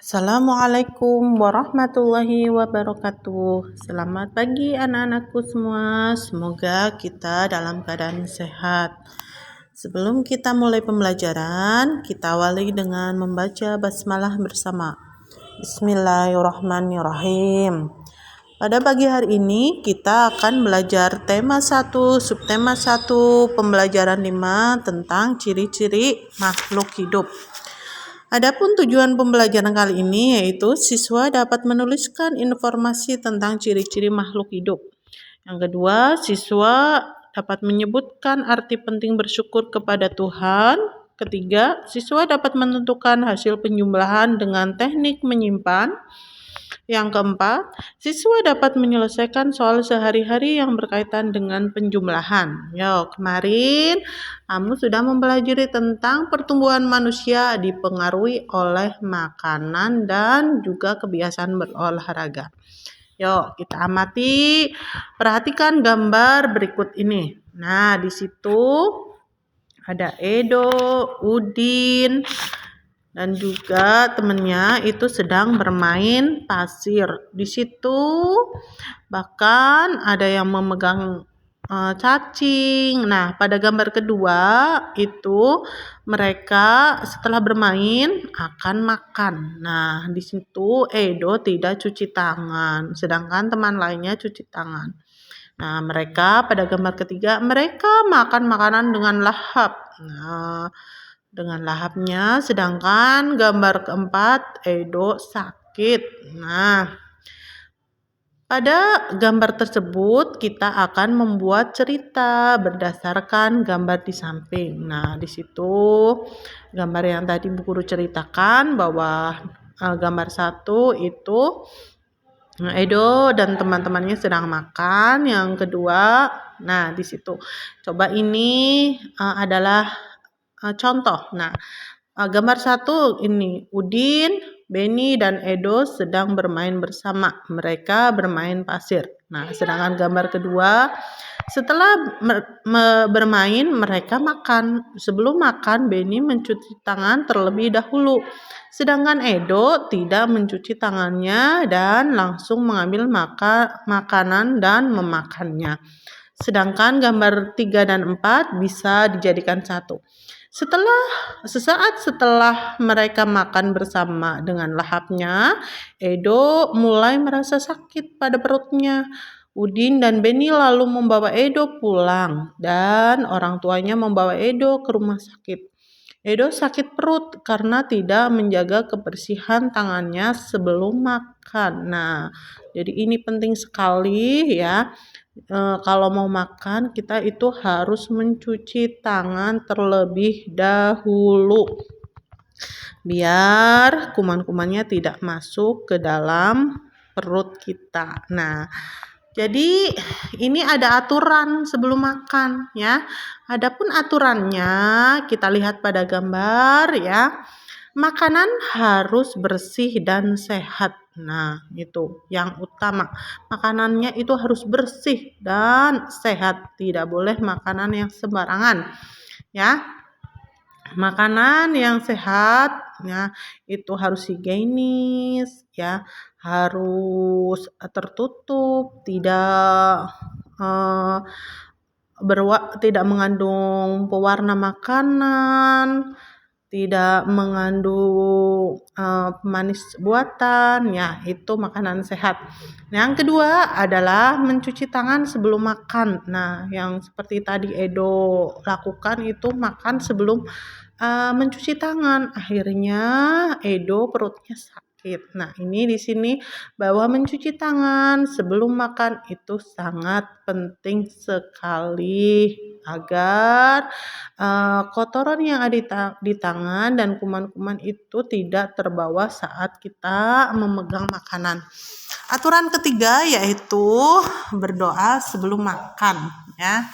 Assalamualaikum warahmatullahi wabarakatuh. Selamat pagi anak-anakku semua. Semoga kita dalam keadaan sehat. Sebelum kita mulai pembelajaran, kita awali dengan membaca basmalah bersama. Bismillahirrahmanirrahim. Pada pagi hari ini kita akan belajar tema 1, subtema 1, pembelajaran 5 tentang ciri-ciri makhluk hidup. Adapun tujuan pembelajaran kali ini yaitu siswa dapat menuliskan informasi tentang ciri-ciri makhluk hidup. Yang kedua, siswa dapat menyebutkan arti penting bersyukur kepada Tuhan. Ketiga, siswa dapat menentukan hasil penjumlahan dengan teknik menyimpan. Yang keempat, siswa dapat menyelesaikan soal sehari-hari yang berkaitan dengan penjumlahan. Kemarin kamu sudah mempelajari tentang pertumbuhan manusia dipengaruhi oleh makanan dan juga kebiasaan berolahraga. Kita amati, perhatikan gambar berikut ini. Nah, di situ ada Edo, Udin, dan juga temannya itu sedang bermain pasir. Di situ bahkan ada yang memegang cacing. Nah, pada gambar kedua itu mereka setelah bermain akan makan. Nah, di situ Edo tidak cuci tangan, sedangkan teman lainnya cuci tangan. Nah, mereka pada gambar ketiga mereka makan makanan dengan lahap. Nah, dengan lahapnya, sedangkan gambar keempat Edo sakit. Nah, pada gambar tersebut kita akan membuat cerita berdasarkan gambar di samping. Nah, di situ gambar yang tadi Bu Guru ceritakan bahwa gambar 1 itu Edo dan teman-temannya sedang makan. Yang kedua, nah di situ coba ini adalah contoh. Nah, gambar 1 ini Udin, Beni, dan Edo sedang bermain bersama. Mereka bermain pasir. Nah, sedangkan gambar kedua, setelah bermain mereka makan. Sebelum makan, Beni mencuci tangan terlebih dahulu. Sedangkan Edo tidak mencuci tangannya dan langsung mengambil makanan dan memakannya. Sedangkan gambar 3 dan 4 bisa dijadikan satu. Sesaat setelah mereka makan bersama dengan lahapnya, Edo mulai merasa sakit pada perutnya. Udin dan Beni lalu membawa Edo pulang dan orang tuanya membawa Edo ke rumah sakit. Edo sakit perut karena tidak menjaga kebersihan tangannya sebelum makan. Nah, jadi ini penting sekali ya. Kalau mau makan kita itu harus mencuci tangan terlebih dahulu biar kuman-kumannya tidak masuk ke dalam perut kita. Nah, jadi ini ada aturan sebelum makan ya. Adapun aturannya kita lihat pada gambar ya. Makanan harus bersih dan sehat. Nah, itu yang utama. Makanannya itu harus bersih dan sehat. Tidak boleh makanan yang sembarangan. Ya. Makanan yang sehat ya, itu harus higienis ya, harus tertutup, tidak tidak mengandung pewarna makanan, tidak mengandung pemanis buatan, ya itu makanan sehat. Yang kedua adalah mencuci tangan sebelum makan. Nah, yang seperti tadi Edo lakukan itu makan sebelum mencuci tangan. Akhirnya Edo perutnya sakit. Nah, ini di sini bahwa mencuci tangan sebelum makan itu sangat penting sekali agar kotoran yang ada di tangan dan kuman-kuman itu tidak terbawa saat kita memegang makanan. Aturan ketiga yaitu berdoa sebelum makan ya.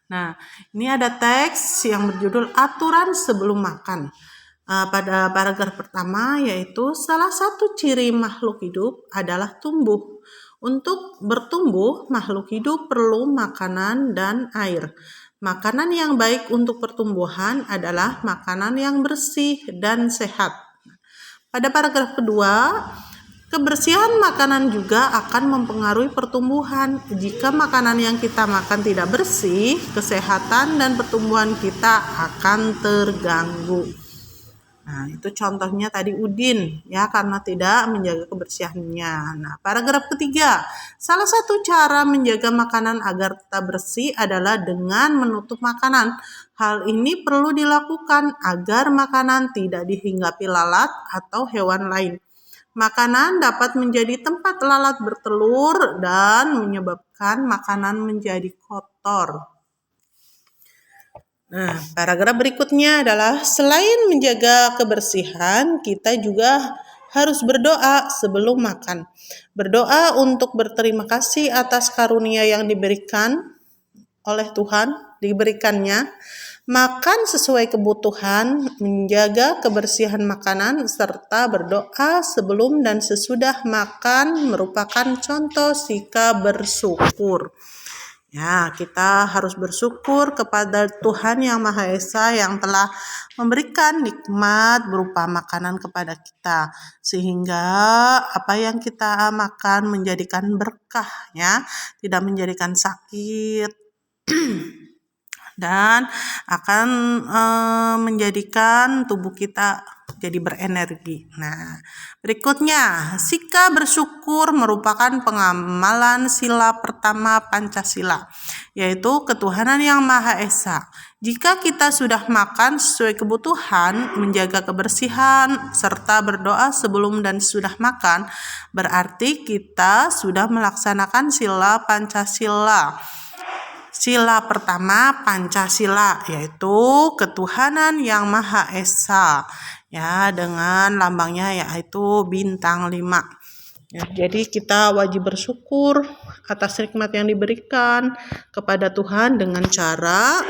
Nah, ini ada teks yang berjudul aturan sebelum makan. Pada paragraf pertama yaitu salah satu ciri makhluk hidup adalah tumbuh. Untuk bertumbuh, makhluk hidup perlu makanan dan air. Makanan yang baik untuk pertumbuhan adalah makanan yang bersih dan sehat. Pada paragraf kedua, kebersihan makanan juga akan mempengaruhi pertumbuhan. Jika makanan yang kita makan tidak bersih, kesehatan dan pertumbuhan kita akan terganggu. Nah, itu contohnya tadi Udin ya, karena tidak menjaga kebersihannya. Nah, paragraf ketiga, salah satu cara menjaga makanan agar tetap bersih adalah dengan menutup makanan. Hal ini perlu dilakukan agar makanan tidak dihinggapi lalat atau hewan lain. Makanan dapat menjadi tempat lalat bertelur dan menyebabkan makanan menjadi kotor. Nah, paragraf berikutnya adalah selain menjaga kebersihan, kita juga harus berdoa sebelum makan. Berdoa untuk berterima kasih atas karunia yang diberikan oleh Tuhan, diberikannya. Makan sesuai kebutuhan, menjaga kebersihan makanan, serta berdoa sebelum dan sesudah makan merupakan contoh sikap bersyukur. Ya, kita harus bersyukur kepada Tuhan Yang Maha Esa yang telah memberikan nikmat berupa makanan kepada kita. Sehingga apa yang kita makan menjadikan berkah ya, tidak menjadikan sakit. Dan akan menjadikan tubuh kita jadi berenergi. Nah, berikutnya, sikap bersyukur merupakan pengamalan sila pertama Pancasila, yaitu ketuhanan yang Maha Esa. Jika kita sudah makan sesuai kebutuhan, menjaga kebersihan, serta berdoa sebelum dan sudah makan, berarti kita sudah melaksanakan sila Pancasila. Sila pertama Pancasila, yaitu ketuhanan yang Maha Esa, ya, dengan lambangnya yaitu bintang 5. Ya, jadi kita wajib bersyukur atas nikmat yang diberikan kepada Tuhan dengan cara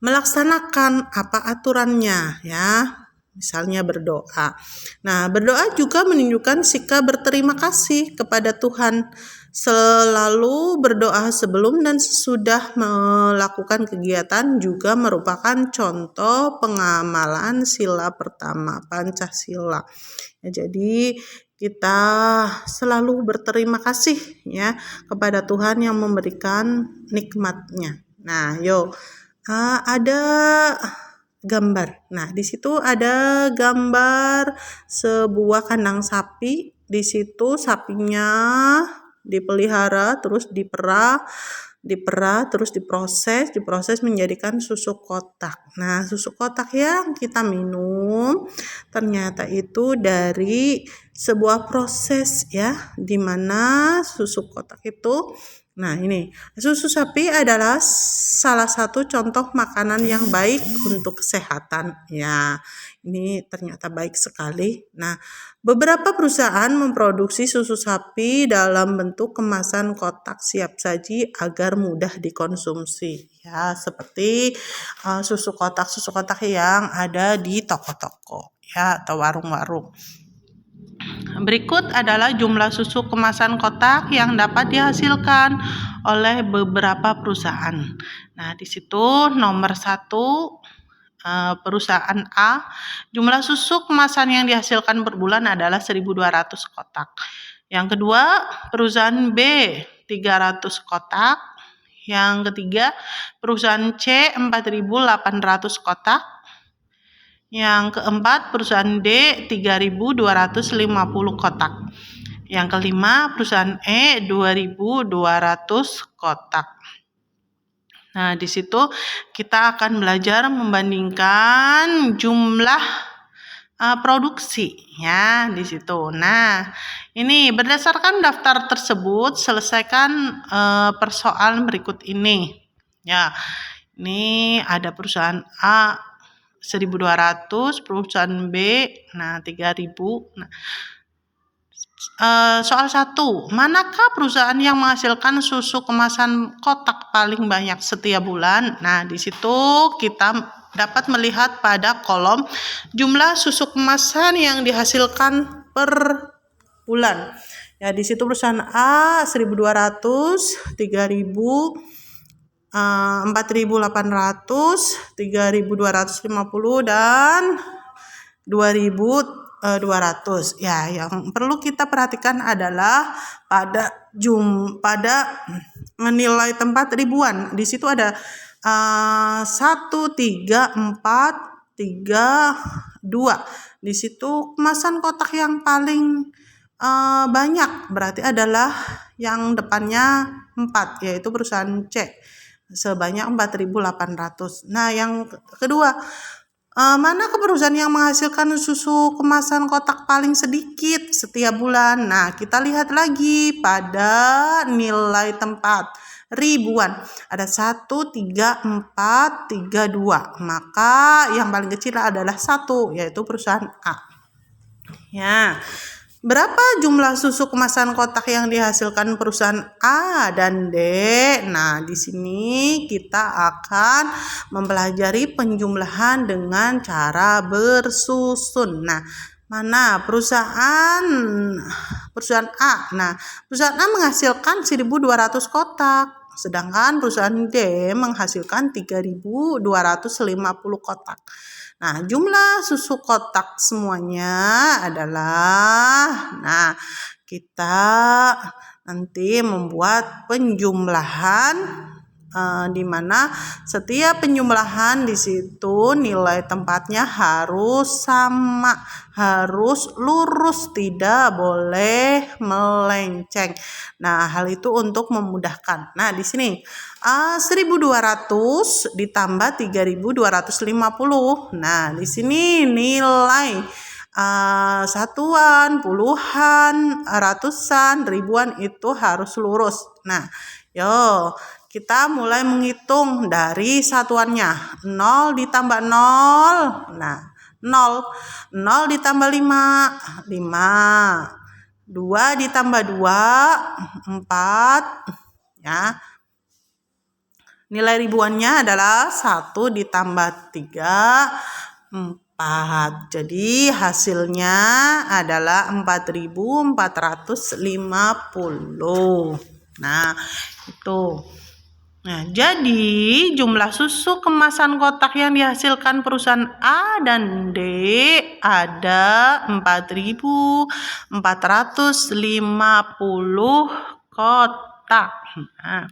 melaksanakan apa aturannya ya. Misalnya berdoa. Nah, berdoa juga menunjukkan sikap berterima kasih kepada Tuhan. Selalu berdoa sebelum dan sesudah melakukan kegiatan juga merupakan contoh pengamalan sila pertama Pancasila. Ya, jadi kita selalu berterima kasih ya kepada Tuhan yang memberikan nikmatnya. Nah, yuk ada gambar. Nah, di situ ada gambar sebuah kandang sapi. Di situ sapinya dipelihara, terus diperah, terus diproses menjadikan susu kotak. Nah, susu kotak yang kita minum ternyata itu dari sebuah proses ya, di mana susu kotak itu. Nah, ini susu sapi adalah salah satu contoh makanan yang baik untuk kesehatan. Ya, ini ternyata baik sekali. Nah, beberapa perusahaan memproduksi susu sapi dalam bentuk kemasan kotak siap saji agar mudah dikonsumsi. Ya, seperti susu kotak yang ada di toko-toko ya atau warung-warung. Berikut adalah jumlah susu kemasan kotak yang dapat dihasilkan oleh beberapa perusahaan. Nah, di situ nomor 1 perusahaan A, jumlah susu kemasan yang dihasilkan per bulan adalah 1.200 kotak. Yang kedua, perusahaan B 300 kotak. Yang ketiga, perusahaan C 4.800 kotak. Yang keempat, perusahaan D 3.250 kotak. Yang kelima, perusahaan E 2.200 kotak. Nah, di situ kita akan belajar membandingkan jumlah produksi ya di situ. Nah, ini berdasarkan daftar tersebut selesaikan persoalan berikut ini. Ya, ini ada perusahaan A 1.200, perusahaan B 3.000. Nah, soal 1, manakah perusahaan yang menghasilkan susu kemasan kotak paling banyak setiap bulan? Nah, di situ kita dapat melihat pada kolom jumlah susu kemasan yang dihasilkan per bulan. Ya, di situ perusahaan A 1.200, 3.000, 4.800, 3.250 dan 2.000 200. Ya, yang perlu kita perhatikan adalah pada nilai tempat ribuan. Di situ ada 1, 3, 4, 3, 2. Di situ kemasan kotak yang paling banyak berarti adalah yang depannya 4, yaitu perusahaan C sebanyak 4.800. Nah, yang kedua, mana perusahaan yang menghasilkan susu kemasan kotak paling sedikit setiap bulan? Nah, kita lihat lagi pada nilai tempat ribuan. Ada 1, 3, 4, 3, 2. Maka yang paling kecil adalah 1, yaitu perusahaan A. Ya. Berapa jumlah susu kemasan kotak yang dihasilkan perusahaan A dan D? Nah, di sini kita akan mempelajari penjumlahan dengan cara bersusun. Nah, mana perusahaan A? Nah, perusahaan A menghasilkan 1.200 kotak. Sedangkan perusahaan D menghasilkan 3.250 kotak. Nah, jumlah susu kotak semuanya adalah, nah, kita nanti membuat penjumlahan di mana setiap penjumlahan di situ nilai tempatnya harus sama, harus lurus, tidak boleh melenceng. Nah, hal itu untuk memudahkan. Nah, di sini 1.200 ditambah 3.250. Nah, di sini nilai satuan, puluhan, ratusan, ribuan itu harus lurus. Nah, yuk kita mulai menghitung dari satuannya. 0 ditambah 0. Nah, 0 ditambah 5, 5. 2 ditambah 2, 4. Ya. Nilai ribuannya adalah 1 ditambah 3, 4. Jadi hasilnya adalah 4.450. Nah, itu. Nah, jadi jumlah susu kemasan kotak yang dihasilkan perusahaan A dan D ada 4.450 kotak. Nah,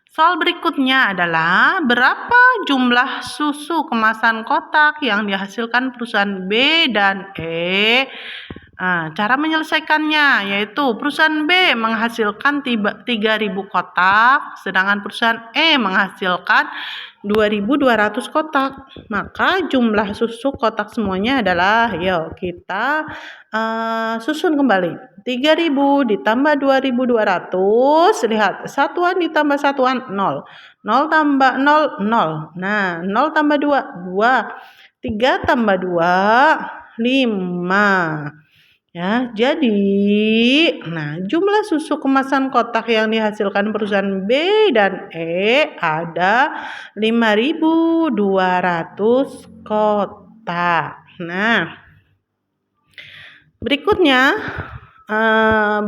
soal berikutnya adalah berapa jumlah susu kemasan kotak yang dihasilkan perusahaan B dan E. Cara menyelesaikannya yaitu perusahaan B menghasilkan 3.000 kotak, sedangkan perusahaan E menghasilkan 2.200 kotak. Maka jumlah susu kotak semuanya adalah, yuk kita susun kembali. 3.000 ditambah 2.200, lihat satuan ditambah satuan 0. 0 tambah 0, 0. Nah, 0 tambah 2, 2. 3 tambah 2, 5. Ya, jadi jumlah susu kemasan kotak yang dihasilkan perusahaan B dan E ada 5.200 kotak. Nah, berikutnya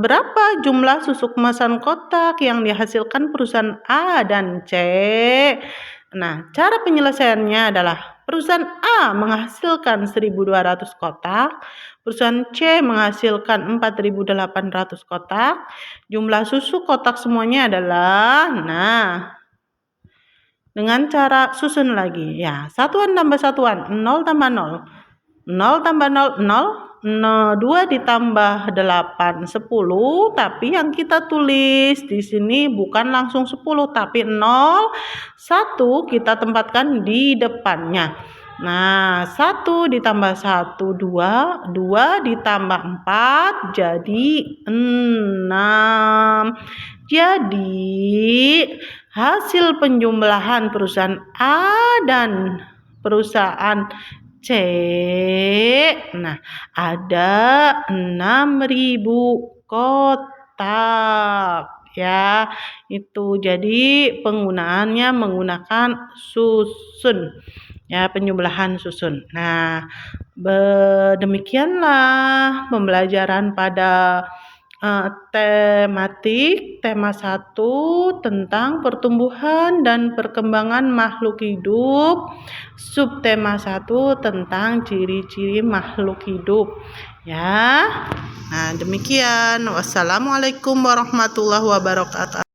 berapa jumlah susu kemasan kotak yang dihasilkan perusahaan A dan C? Nah, cara penyelesaiannya adalah perusahaan A menghasilkan 1.200 kotak, perusahaan C menghasilkan 4.800 kotak. Jumlah susu kotak semuanya adalah, dengan cara susun lagi. Ya, satuan tambah satuan, 0 tambah 0. 0 tambah 0, 0. 2 ditambah 8, 10. Tapi yang kita tulis di sini bukan langsung 10, tapi 0, 1 kita tempatkan di depannya. Nah, 1 ditambah 1, 2. 2 ditambah 4, jadi 6. Jadi, hasil penjumlahan perusahaan A dan perusahaan C, ada 6.000 kotak. Ya, itu jadi penggunaannya menggunakan susun. Ya, penjumlahan susun. Nah, demikianlah pembelajaran pada tematik tema 1 tentang pertumbuhan dan perkembangan makhluk hidup, subtema 1 tentang ciri-ciri makhluk hidup ya. Nah, demikian. Wassalamualaikum warahmatullahi wabarakatuh.